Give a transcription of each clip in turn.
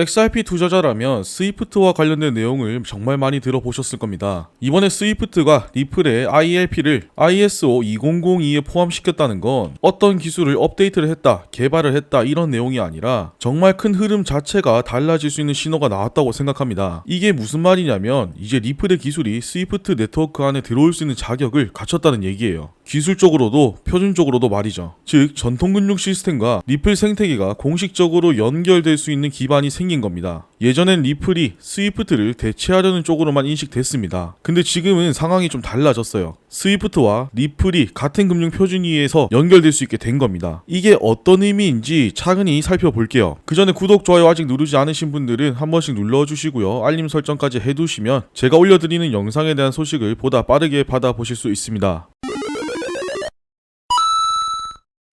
XRP 투자자라면 스위프트와 관련된 내용을 정말 많이 들어보셨을 겁니다. 이번에 스위프트가 리플의 ILP를 ISO 2002에 포함시켰다는 건 어떤 기술을 업데이트를 했다, 개발을 했다 이런 내용이 아니라 정말 큰 흐름 자체가 달라질 수 있는 신호가 나왔다고 생각합니다. 이게 무슨 말이냐면 이제 리플의 기술이 스위프트 네트워크 안에 들어올 수 있는 자격을 갖췄다는 얘기예요. 기술적으로도 표준적으로도 말이죠. 즉 전통금융 시스템과 리플 생태계가 공식적으로 연결될 수 있는 기반이 생긴 겁니다. 예전엔 리플이 스위프트를 대체하려는 쪽으로만 인식됐습니다. 근데 지금은 상황이 좀 달라졌어요. 스위프트와 리플이 같은 금융 표준위에서 연결될 수 있게 된 겁니다. 이게 어떤 의미인지 차근히 살펴볼게요. 그 전에 구독, 좋아요 아직 누르지 않으신 분들은 한 번씩 눌러주시고요. 알림 설정까지 해두시면 제가 올려드리는 영상에 대한 소식을 보다 빠르게 받아보실 수 있습니다.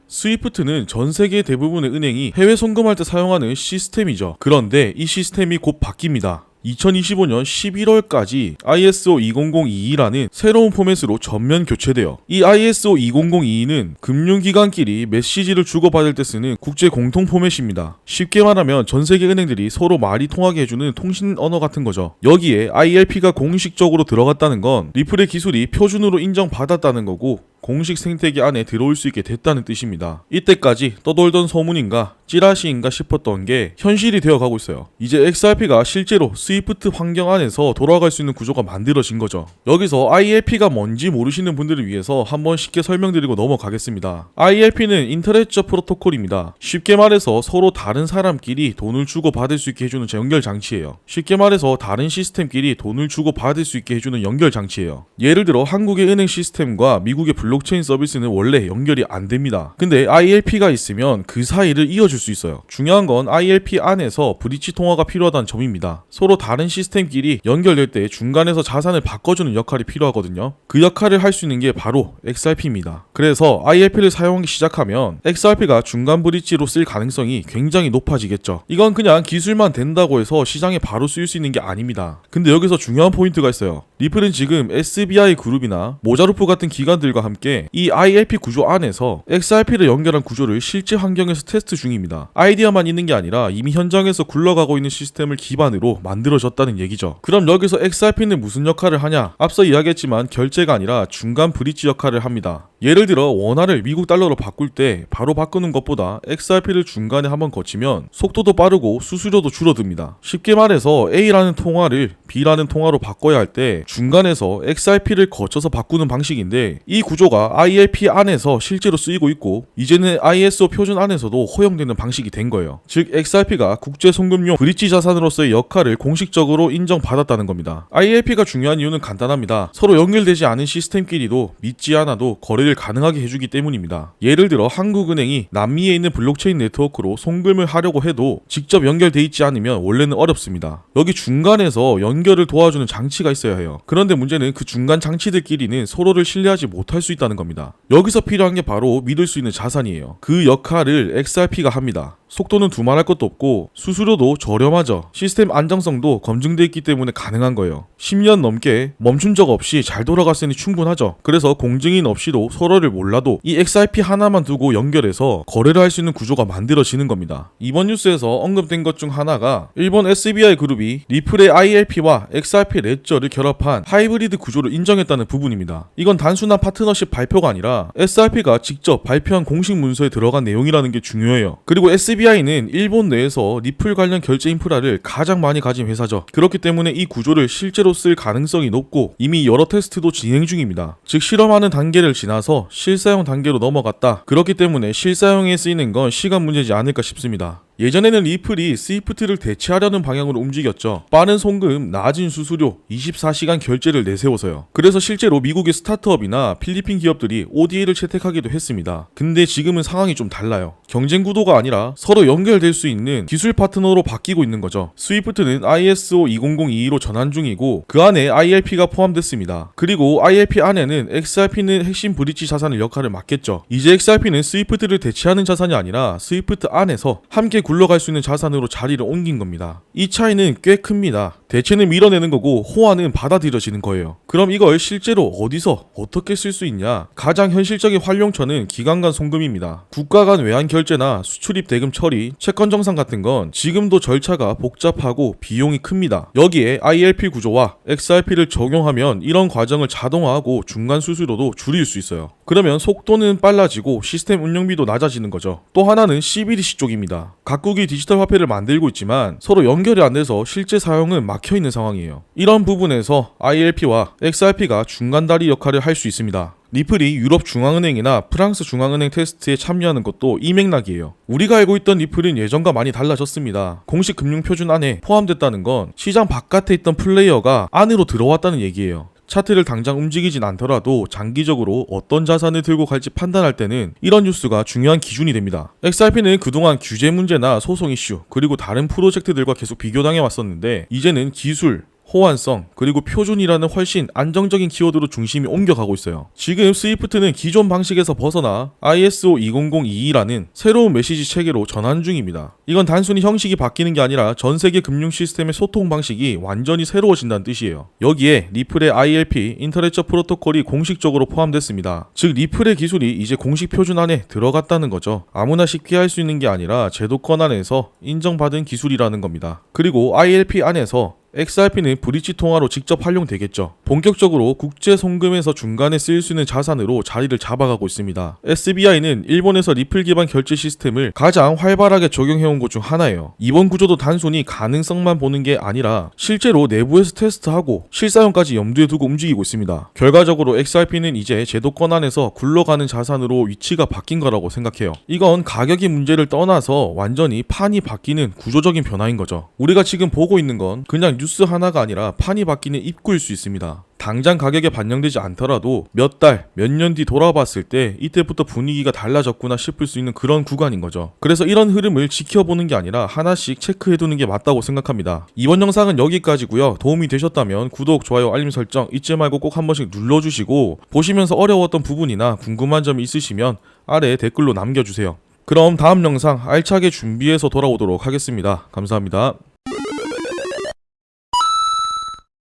스위프트는 전 세계 대부분의 은행이 해외 송금할 때 사용하는 시스템이죠. 그런데 이 시스템이 곧 바뀝니다. 2025년 11월까지 ISO 20022라는 새로운 포맷으로 전면 교체돼요. 이 ISO 2002는 금융기관끼리 메시지를 주고받을 때 쓰는 국제 공통 포맷입니다. 쉽게 말하면 전 세계 은행들이 서로 말이 통하게 해주는 통신 언어 같은 거죠. 여기에 ILP가 공식적으로 들어갔다는 건 리플의 기술이 표준으로 인정받았다는 거고 공식 생태계 안에 들어올 수 있게 됐다는 뜻입니다. 이때까지 떠돌던 소문인가 찌라시인가 싶었던 게 현실이 되어가고 있어요. 이제 XRP가 실제로 스위프트 환경 안에서 돌아갈 수 있는 구조가 만들어진 거죠. 여기서 ILP가 뭔지 모르시는 분들을 위해서 한번 쉽게 설명드리고 넘어가겠습니다. ILP는 인터넷적 프로토콜입니다. 쉽게 말해서 서로 다른 사람끼리 돈을 주고 받을 수 있게 해주는 연결 장치예요. 쉽게 말해서 다른 시스템끼리 돈을 주고 받을 수 있게 해주는 연결 장치예요. 예를 들어 한국의 은행 시스템과 미국의 블록체인 서비스는 원래 연결이 안 됩니다. 근데 ILP가 있으면 그 사이를 이어줄 수 있어요. 중요한 건 ILP 안에서 브릿지 통화가 필요하다는 점입니다. 서로 다른 시스템끼리 연결될 때 중간에서 자산을 바꿔주는 역할이 필요하거든요. 그 역할을 할 수 있는 게 바로 XRP입니다. 그래서 ILP를 사용하기 시작하면 XRP가 중간 브릿지로 쓸 가능성이 굉장히 높아지겠죠. 이건 그냥 기술만 된다고 해서 시장에 바로 쓰일 수 있는 게 아닙니다. 근데 여기서 중요한 포인트가 있어요. 리플은 지금 SBI 그룹이나 모자르프 같은 기관들과 함께 이 ILP 구조 안에서 XRP를 연결한 구조를 실제 환경에서 테스트 중입니다. 아이디어만 있는 게 아니라 이미 현장에서 굴러가고 있는 시스템을 기반으로 만들어졌다는 얘기죠. 그럼 여기서 XRP는 무슨 역할을 하냐? 앞서 이야기했지만 결제가 아니라 중간 브릿지 역할을 합니다. 예를 들어 원화를 미국 달러로 바꿀 때 바로 바꾸는 것보다 XRP를 중간에 한번 거치면 속도도 빠르고 수수료도 줄어듭니다. 쉽게 말해서 A라는 통화를 B라는 통화로 바꿔야 할 때 중간에서 XRP를 거쳐서 바꾸는 방식인데 이 구조가 ILP 안에서 실제로 쓰이고 있고 이제는 ISO 표준 안에서도 허용되는 방식이 된 거예요. 즉 XRP가 국제 송금용 브릿지 자산으로서의 역할을 공식적으로 인정받았다는 겁니다. ILP가 중요한 이유는 간단합니다. 서로 연결되지 않은 시스템끼리도 믿지 않아도 거래를 가능하게 해주기 때문입니다. 예를 들어 한국은행이 남미에 있는 블록체인 네트워크로 송금을 하려고 해도 직접 연결돼 있지 않으면 원래는 어렵습니다. 여기 중간에서 연결을 도와주는 장치가 있어야 해요. 그런데 문제는 그 중간 장치들끼리는 서로를 신뢰하지 못할 수 있다는 겁니다. 여기서 필요한 게 바로 믿을 수 있는 자산이에요. 그 역할을 XRP가 합니다. 속도는 두말할 것도 없고 수수료도 저렴하죠. 시스템 안정성도 검증돼 있기 때문에 가능한 거예요. 10년 넘게 멈춘 적 없이 잘 돌아갔으니 충분하죠. 그래서 공증인 없이도 서로를 몰라도 이 XRP 하나만 두고 연결해서 거래를 할 수 있는 구조가 만들어지는 겁니다. 이번 뉴스에서 언급된 것 중 하나가 일본 SBI 그룹이 리플의 ILP와 XRP 레저를 결합한 하이브리드 구조를 인정했다는 부분입니다. 이건 단순한 파트너십 발표가 아니라 SRP가 직접 발표한 공식 문서에 들어간 내용이라는 게 중요해요. 그리고 SBI는 일본 내에서 리플 관련 결제 인프라를 가장 많이 가진 회사죠. 그렇기 때문에 이 구조를 실제로 쓸 가능성이 높고 이미 여러 테스트도 진행 중입니다. 즉 실험하는 단계를 지나서 실사용 단계로 넘어갔다. 그렇기 때문에 실사용에 쓰이는 건 시간 문제지 않을까 싶습니다. 예전에는 리플이 스위프트를 대체하려는 방향으로 움직였죠. 빠른 송금, 낮은 수수료, 24시간 결제를 내세워서요. 그래서 실제로 미국의 스타트업이나 필리핀 기업들이 ODA를 채택하기도 했습니다. 근데 지금은 상황이 좀 달라요. 경쟁 구도가 아니라 서로 연결될 수 있는 기술 파트너로 바뀌고 있는 거죠. 스위프트는 ISO 20022로 전환 중이고 그 안에 ILP가 포함됐습니다. 그리고 ILP 안에는 XRP는 핵심 브릿지 자산의 역할을 맡겠죠. 이제 XRP는 스위프트를 대체하는 자산이 아니라 스위프트 안에서 함께 굴러갈 수 있는 자산으로 자리를 옮긴 겁니다. 이 차이는 꽤 큽니다. 대체는 밀어내는 거고 호환은 받아들여지는 거예요. 그럼 이걸 실제로 어디서 어떻게 쓸 수 있냐? 가장 현실적인 활용처는 기관 간 송금입니다. 국가 간 외환 결제나 수출입 대금 처리, 채권 정산 같은 건 지금도 절차가 복잡하고 비용이 큽니다. 여기에 ILP 구조와 XRP를 적용하면 이런 과정을 자동화하고 중간 수수료도 줄일 수 있어요. 그러면 속도는 빨라지고 시스템 운영비도 낮아지는 거죠. 또 하나는 CBDC 쪽입니다. 각국이 디지털 화폐를 만들고 있지만 서로 연결이 안 돼서 실제 사용은 막혀 있는 상황이에요. 이런 부분에서 ILP와 XRP가 중간다리 역할을 할 수 있습니다. 리플이 유럽 중앙은행이나 프랑스 중앙은행 테스트에 참여하는 것도 이 맥락이에요. 우리가 알고 있던 리플은 예전과 많이 달라졌습니다. 공식 금융 표준 안에 포함됐다는 건 시장 바깥에 있던 플레이어가 안으로 들어왔다는 얘기예요. 차트를 당장 움직이진 않더라도 장기적으로 어떤 자산을 들고 갈지 판단할 때는 이런 뉴스가 중요한 기준이 됩니다. XRP는 그동안 규제 문제나 소송 이슈 그리고 다른 프로젝트들과 계속 비교당해 왔었는데 이제는 기술, 호환성, 그리고 표준이라는 훨씬 안정적인 키워드로 중심이 옮겨가고 있어요. 지금 스위프트는 기존 방식에서 벗어나 ISO 20022라는 새로운 메시지 체계로 전환 중입니다. 이건 단순히 형식이 바뀌는 게 아니라 전 세계 금융 시스템의 소통 방식이 완전히 새로워진다는 뜻이에요. 여기에 리플의 ILP, 인터레처 프로토콜이 공식적으로 포함됐습니다. 즉 리플의 기술이 이제 공식 표준 안에 들어갔다는 거죠. 아무나 쉽게 할 수 있는 게 아니라 제도권 안에서 인정받은 기술이라는 겁니다. 그리고 ILP 안에서 XRP는 브릿지 통화로 직접 활용되겠죠. 본격적으로 국제 송금에서 중간에 쓰일 수 있는 자산으로 자리를 잡아가고 있습니다. SBI는 일본에서 리플 기반 결제 시스템을 가장 활발하게 적용해온 곳 중 하나예요. 이번 구조도 단순히 가능성만 보는 게 아니라 실제로 내부에서 테스트하고 실사용까지 염두에 두고 움직이고 있습니다. 결과적으로 XRP는 이제 제도권 안에서 굴러가는 자산으로 위치가 바뀐 거라고 생각해요. 이건 가격의 문제를 떠나서 완전히 판이 바뀌는 구조적인 변화인 거죠. 우리가 지금 보고 있는 건 그냥 뉴스 하나가 아니라 판이 바뀌는 입구일 수 있습니다. 당장 가격에 반영되지 않더라도 몇 달, 몇 년 뒤 돌아봤을 때 이때부터 분위기가 달라졌구나 싶을 수 있는 그런 구간인 거죠. 그래서 이런 흐름을 지켜보는 게 아니라 하나씩 체크해두는 게 맞다고 생각합니다. 이번 영상은 여기까지고요. 도움이 되셨다면 구독, 좋아요, 알림 설정 잊지 말고 꼭 한 번씩 눌러주시고 보시면서 어려웠던 부분이나 궁금한 점이 있으시면 아래 댓글로 남겨주세요. 그럼 다음 영상 알차게 준비해서 돌아오도록 하겠습니다. 감사합니다.